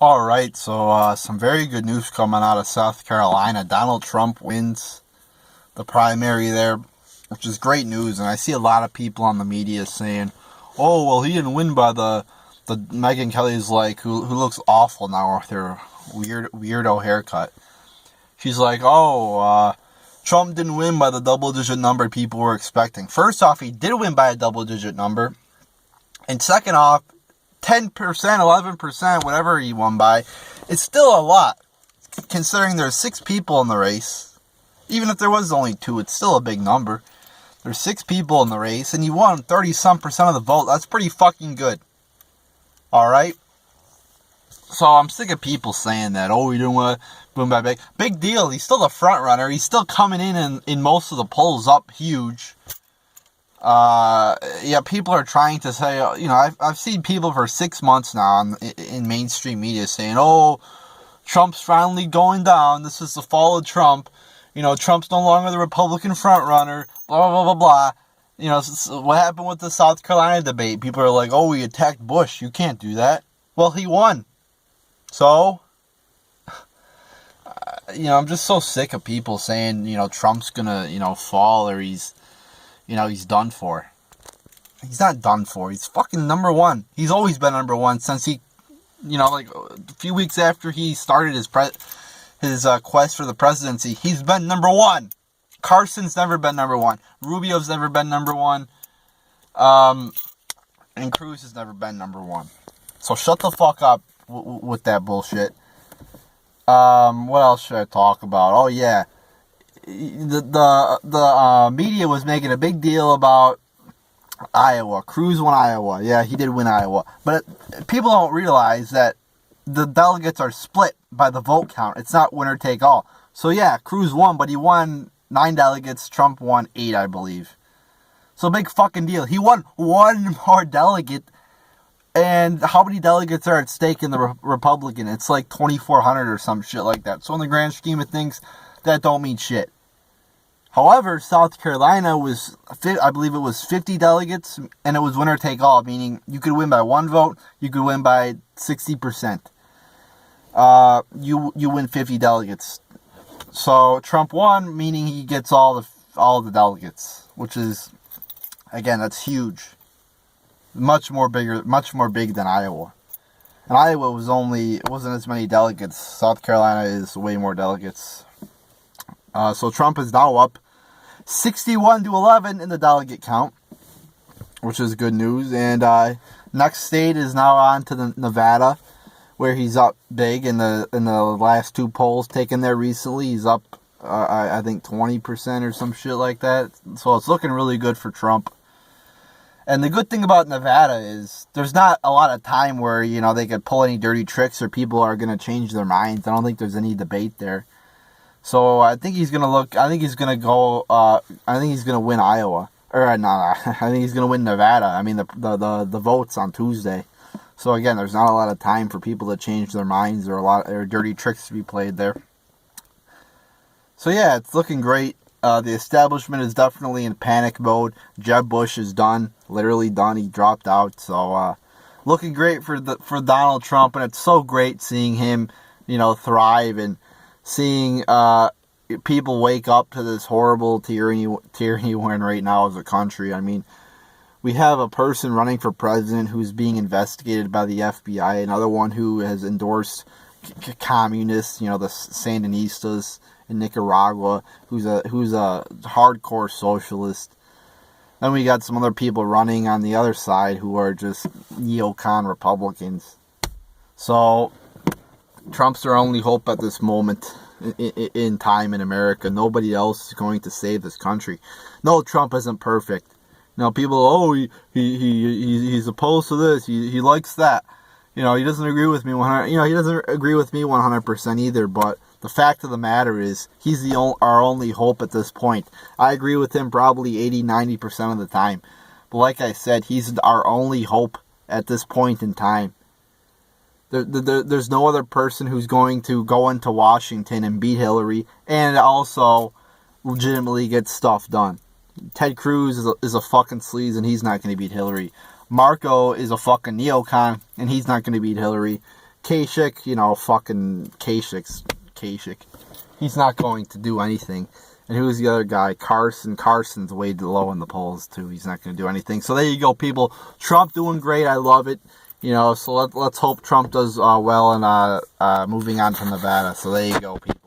All right, so some very good news coming out of South Carolina. Donald Trump wins the primary there, which is great news. And I see a lot of people on the media saying, "Oh, well, he didn't win by the Megyn Kelly's like who looks awful now with her weirdo haircut." She's like, "Oh, Trump didn't win by the double-digit number people were expecting." First off, he did win by a double-digit number, and second off, 10%, 11%, whatever he won by, it's still a lot. Considering there's 6 people in the race. Even if there was only 2, it's still a big number. There's 6 people in the race, and you won 30-some% of the vote. That's pretty fucking good. Alright? So I'm sick of people saying that, "Oh, he didn't win by big." Big deal. He's still the front runner. He's still coming in most of the polls up huge. Yeah, people are trying to say, I've seen people for 6 months now in mainstream media saying, "Oh, Trump's finally going down. This is the fall of Trump. Trump's no longer the Republican front runner, blah, blah, blah, blah, blah." What happened with the South Carolina debate? People are like, "Oh, he attacked Bush." You can't do that. Well, he won. So, I'm just so sick of people saying, Trump's gonna, fall or he's done for. He's not done for. He's fucking number one. He's always been number one since he, like a few weeks after he started his quest for the presidency. He's been number one. Carson's never been number one. Rubio's never been number one. And Cruz has never been number one. So shut the fuck up with that bullshit. What else should I talk about? Oh yeah. The media was making a big deal about Iowa. Cruz won Iowa. Yeah, he did win Iowa. But people don't realize that the delegates are split by the vote count. It's not winner take all. So yeah, Cruz won, but he won 9 delegates. Trump won 8, I believe. So big fucking deal. He won one more delegate. And how many delegates are at stake in the Republican? It's like 2,400 or some shit like that. So in the grand scheme of things, that don't mean shit. However, South Carolina was, I believe it was 50 delegates, and it was winner take all, meaning you could win by 1 vote, you could win by 60%. You win 50 delegates. So Trump won, meaning he gets all the delegates, which is, again, that's huge. Much more big than Iowa. And Iowa wasn't as many delegates. South Carolina is way more delegates. So Trump is now up 61-11 in the delegate count, which is good news. And next state is now on to the Nevada, where he's up big in the last 2 polls taken there recently. He's up, I think 20% or some shit like that. So it's looking really good for Trump. And the good thing about Nevada is there's not a lot of time where, they could pull any dirty tricks or people are going to change their minds. I don't think there's any debate there. So I think he's going to win Iowa. Or no, I think he's going to win Nevada. I mean, the vote's on Tuesday. So again, there's not a lot of time for people to change their minds or dirty tricks to be played there. So yeah, it's looking great. The establishment is definitely in panic mode. Jeb Bush is done, literally done. He dropped out. So looking great for Donald Trump, and it's so great seeing him, thrive and seeing people wake up to this horrible tyranny we're in right now as a country. I mean, we have a person running for president who's being investigated by the FBI, another one who has endorsed communists, the Sandinistas in Nicaragua, who's a hardcore socialist. Then we got some other people running on the other side who are just neocon Republicans. So Trump's our only hope at this moment in time in America. Nobody else is going to save this country. No, Trump isn't perfect. People, he's opposed to this. He likes that. He doesn't agree with me 100. He doesn't agree with me 100% either. But the fact of the matter is, he's our only hope at this point. I agree with him probably 80-90% of the time. But like I said, he's our only hope at this point in time. There's no other person who's going to go into Washington and beat Hillary and also legitimately get stuff done. Ted Cruz is a fucking sleaze and he's not going to beat Hillary. Marco is a fucking neocon and he's not going to beat Hillary. Kasich, you know, fucking Kasich. He's not going to do anything. And who's the other guy? Carson. Carson's way low in the polls, too. He's not going to do anything. So there you go, people. Trump doing great. I love it. You know, so let's hope Trump does well and moving on to Nevada. So there you go, people.